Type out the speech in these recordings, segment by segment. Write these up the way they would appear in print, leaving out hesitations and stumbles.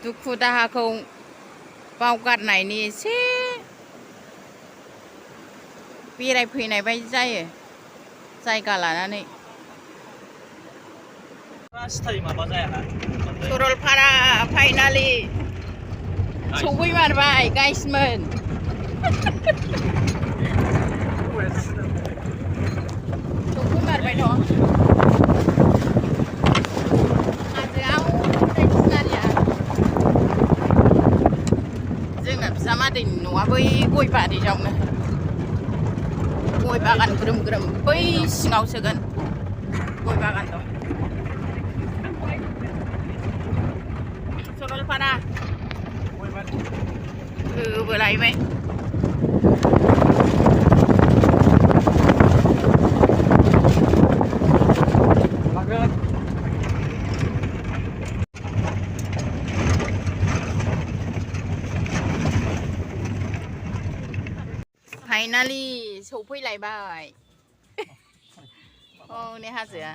दुखु दाहाखौ बावगारनायनि एसे बेरायफैनाय बायदि जायो जायगा लानानै। सरलपारा फाइनालि सफैमारबाय गाइसमोन। सफैमारबाय दं हाजोआव सिनारिया। जोंना बिजामादैनि न'आ बै गय बारियावनो। गय बागान ग्रोम ग्रोम बै सिङाव सोगोन गय बागान दं। सरलपारा होबोलायबाय। फाइनालि सफैलायबाय हनै हाजोआ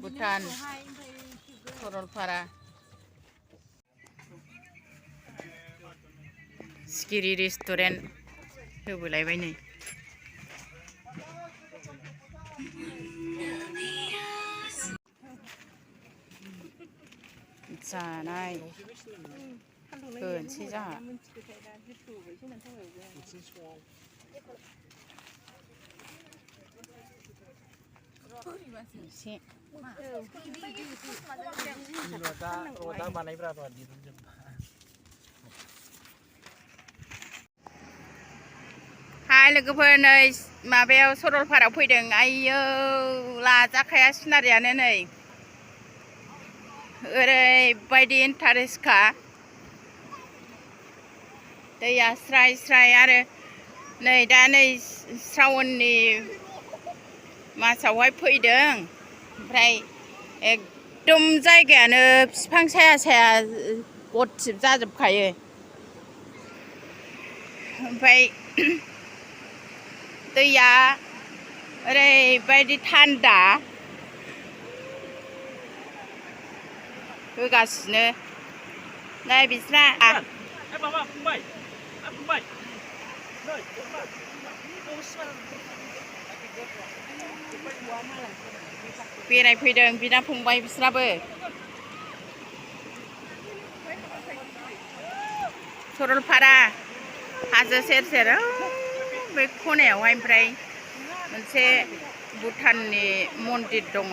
भुटान सरलपारा सिखिरि रेस्टुरेन्ट होबोलायबाय नै। जानाय होनोसै जोंहा। हाय लोगोफोर, नै माबायाव सरलपारायाव फैदों। आयौ लाजाखाया सिनारियानो नै ओरैबायदि इन्टारेस्टखा। दैया स्राय स्राय आरो नै दा नै श्रावणनि मासावहाय फैदों। ओमफ्राय एकदम जायगायानो बिफां साया साया गथिब जाजोबखायो। ओमफ्राय दैया ओरैबायदि थान्दा होगासिनो। नै बिस्रा बेरायफैदों बिदा फंबाय बिस्राबो। सरलपारा हाजो सेर सेर बे खनायावहाय ओमफ्राय मोनसे भुटाननि मन्दिर दङ।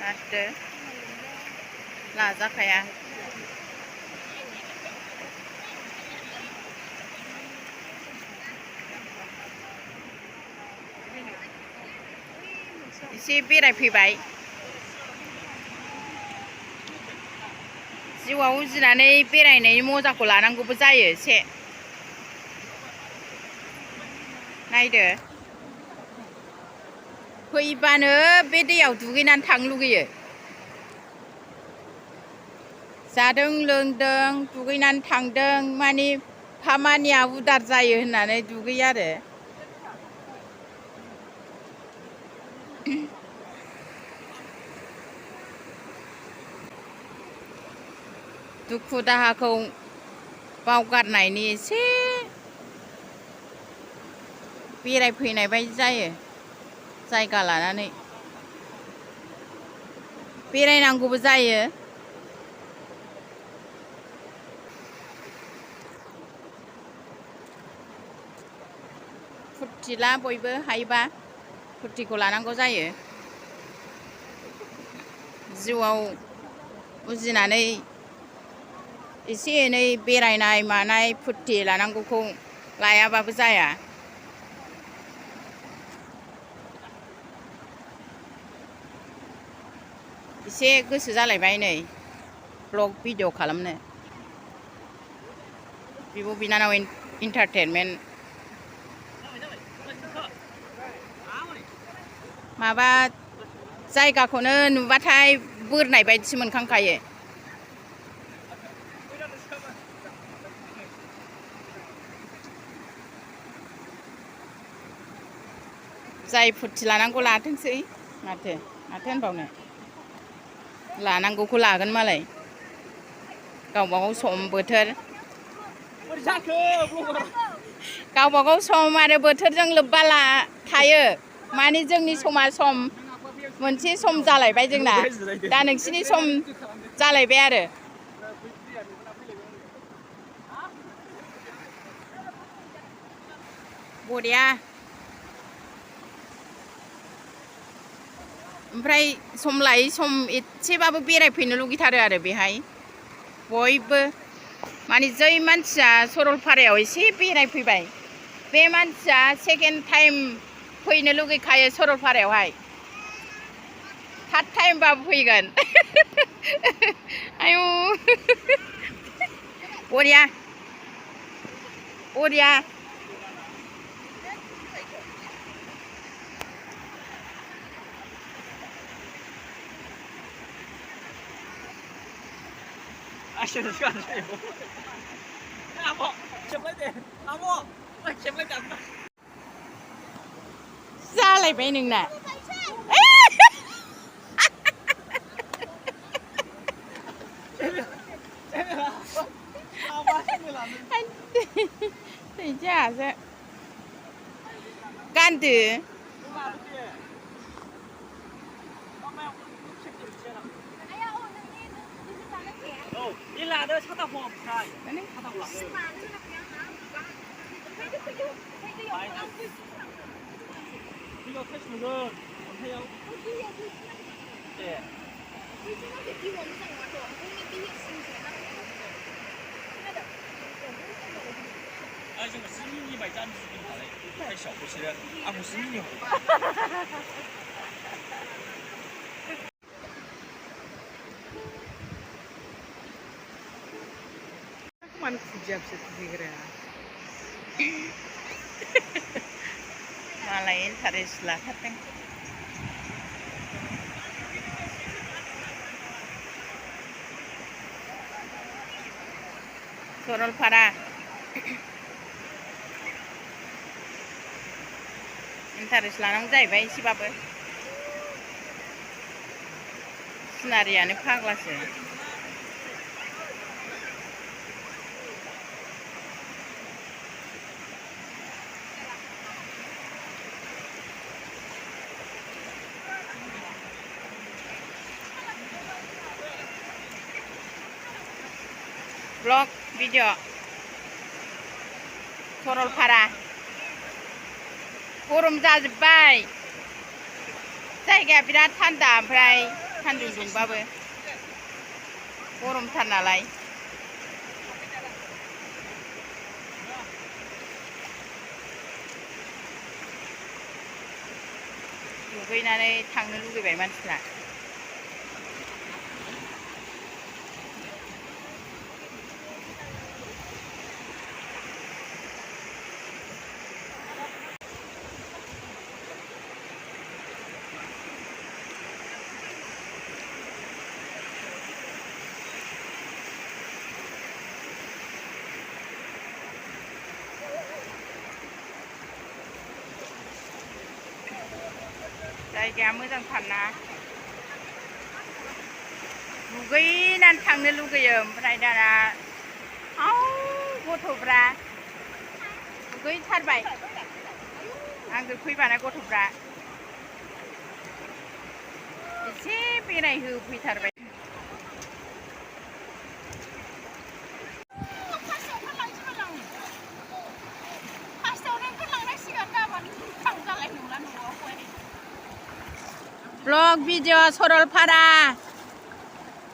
आरो लाजाखाया। एसे बेरायफैबाय। जिउआव उजिनानै बेरायनायनि मजाखौ लानांगौबो जायो एसे। नायदो फैबानो बे दैयाव दुगैनानै थांनो लुगैयो। जादों लोंदों दुगैनानै थांदों माने खामानिया उदार जायो होननानै दुगैयो आरो। दुखु दाहाखौ बावगारनायनि एसे बेरायफैनाय बायदि जायो जायगा लानानै। बेरायनांगौबो जायो। फुरथि ला बयबो हायोबा फुरथिखौ लानांगौ जायो। जिउआव उजिनानै एसे एनै बेरायनाय मानाय फुरथि लानांगौखौ लायाबाबो जाया। एसे गोसो जालायबाय नै ब्लग भिडिअ खालामनो। बिब' बिनानाव इन्टारटेनमेन्ट माबा जायगाखौनो नुबाथाय बोरनाय बायदिसो मोनखांखायो। जाय फुरथि लानांगौ लाथोंसै। माथो होनबावनो लानांगौखौ लागोन मालाय गावबागाव सम बोथोर गावबागाव सम आरो बोथोरजों लोब्बा थायो माने जोंनि समा सम मोनसे सम जालायबाय जोंना दा नोंसिनि सम जालायबाय आरो बरिया ओमफ्राय सम लायै सम एसेबाबो बेरायफैनो लुगैथारो आरो बेहाय बयबो माने जै मानसिया सरलपारायाव एसे बेरायफैबाय बे मानसिया सेकेन्ड टाइम फैनो लुगैखायो सरलपारायावहाय थार्ड टाइमबाबो फैगोन आयु बरिया बरिया जालायबाय नोंना थैजासो गानदो 이 라더 쳐다보 없다. 쳐다보. 이거 패스는 해요. 네. 而且我是迷你买家，你是好嘞，太小不是？啊，我是迷你。 मान खुदियासो खुदिग्रा मालाय इन्टारेस्ट लाथारदों सरलपारा इन्टारेस्ट लानांगौ जाहैबाय एसेबाबो सिनारियानो फाग्लासो ब्लग भिडिअ सरलपारा गरम जाजोब्बाय जायगाया बिराद थान्दा ओमफ्राय सान्दुं दुंबाबो गरमथार नालाय दुगैनानै थांनो लुगैबाय मानसिफ्रा जायगाया मोजांथारना दुगैनानै थांनो लुगैयो ओमफ्राय दाना गथ'फ्रा दुगैथारबाय आंजों फैबाना गथ'फ्रा एसे बेरायहोफैथारबाय ब्लग भिडिअ सरलपारा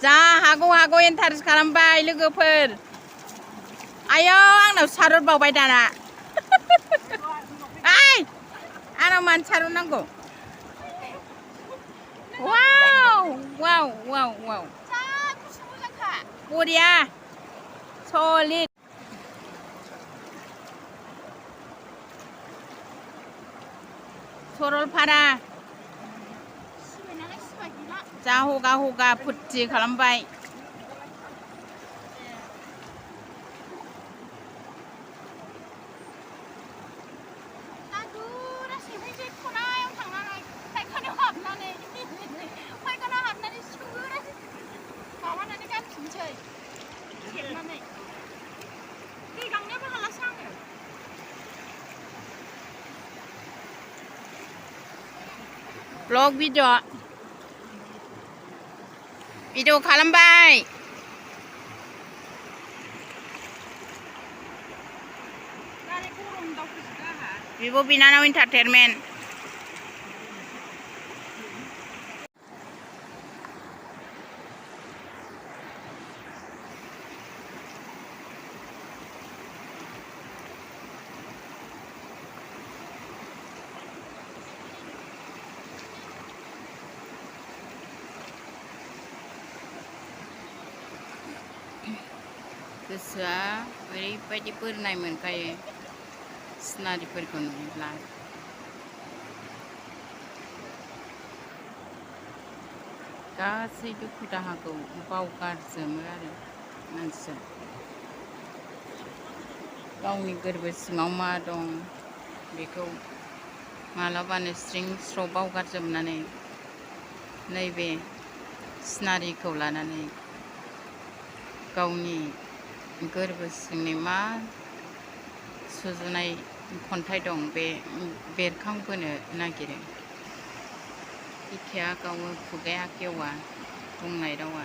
जा हागौ इन्टारेस्ट खालामबाय लोगोफोर आयौ आंनाव सारहरबावबाय दाना ओइ आंनाव मानो सारहरनांगौ वाव वाव वाव वाव बरिया सलिड सरलपारा जा हगा फुरथि खालामबाय vlog video खालामबाय बिब' बिनानाव एन्टारटेनमेन्ट गोसोआ ओरैबायदि बोरनाय मोनखायो सिनारिफोरखौ नुयोब्ला गासै दुखु दाहाखौ बावगारजोबो आरो मानसिया गावनि गोरबो सिङाव मा दं बेखौ मालाबानो स्रिं स्र' बावगारजोबनानै नैबे सिनारिखौ लानानै गावनि गोरबो सिंनि मा सुजुनाय खन्थाइ दं बे बेरखांबोनो नागिरो बिखाया गावो खुगाया गेवा बुंनाय रावा